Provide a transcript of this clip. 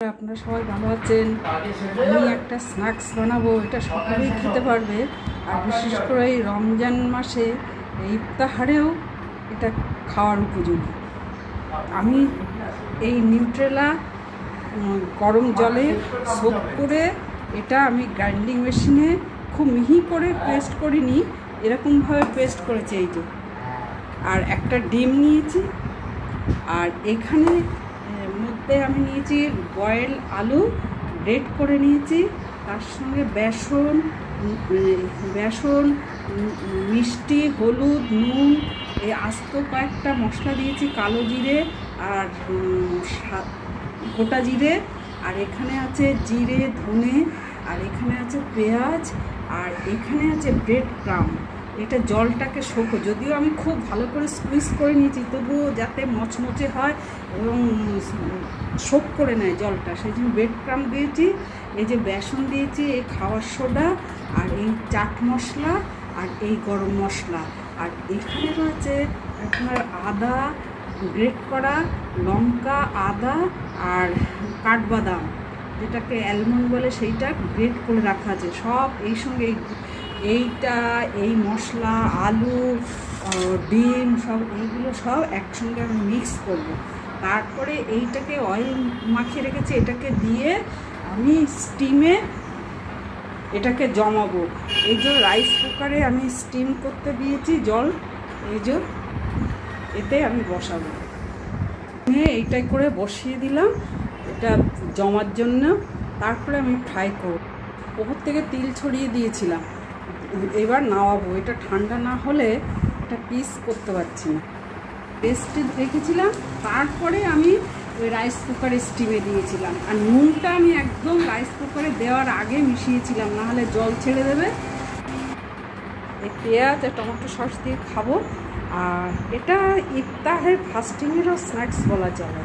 আপনারা সবাই ভালো আছেন। আমি একটা স্ন্যাক্স বানাবো, এটা সকলেই খেতে পারবে। আর বিশেষ করে এই রমজান মাসে ইফতাহারেও এটা খাওয়ার উপযোগী। আমি এই নিউট্রেলা গরম জলে সোক করে এটা আমি গ্রাইন্ডিং মেশিনে খুব মিহি করে পেস্ট করিনি, এরকমভাবে পেস্ট করেছি। এই যে, আর একটা ডিম নিয়েছি, আর এখানে মধ্যে আমি নিয়েছি বয়েল আলু গ্রেট করে নিয়েছি, তার সঙ্গে বেসন, মিষ্টি, হলুদ, নুন, এই আস্ত কয়েকটা মশলা দিয়েছি, কালো জিরে আর গোটা জিরে, আর এখানে আছে জিরে, ধনে, আর এখানে আছে পেঁয়াজ, আর এখানে আছে ব্রেড ক্রাম্ব। এটা জলটাকে যদিও আমি খুব ভালো করে স্কুইজ করে নিয়েছি, তবুও যাতে মচমচে হয় এবং শোক করে নেয় জলটা, সেই জন্য ব্রেড ক্রাম্ব দিয়েছি। এই যে বেসন দিয়েছি, এই খাওয়ার সোডা, আর এই চাট মশলা, আর এই গরম মশলা, আর এখানে রয়েছে আপনার আদা গ্রেট করা, লঙ্কা, আদা আর কাঠবাদাম, যেটাকে অ্যালমন্ড বলে, সেইটা গ্রেট করে রাখা আছে সব এই সঙ্গে। এই মশলা, আলু, ডিম, সব এইগুলো সব একসঙ্গে আমি মিক্স করব। তারপরে এইটাকে অয়েল মাখিয়ে রেখেছি, এটাকে দিয়ে আমি স্টিমে এটাকে জমাবো। এই যে রাইস কুকারে আমি স্টিম করতে দিয়েছি জল, এই যে এতে আমি বসাবো। এইটাই করে বসিয়ে দিলাম এটা জমার জন্য। তারপরে আমি ফ্রাই করব। ওপর থেকে তিল ছড়িয়ে দিয়েছিলাম, এবার নামাবো। এটা ঠান্ডা না হলে এটা পিস করতে পারছি না। রেস্টে রেখেছিলাম, তারপরে আমি ওই রাইস কুকারে স্টিমে দিয়েছিলাম। আর নুনটা আমি একদম রাইস কুকারে দেওয়ার আগে মিশিয়েছিলাম, নাহলে জল ছেড়ে দেবে। এই পেঁয়াজ আর টমেটো সস দিয়ে খাবো। আর এটা ইফতারের ফাস্টিংয়েরও স্ন্যাক্স বলা চলে।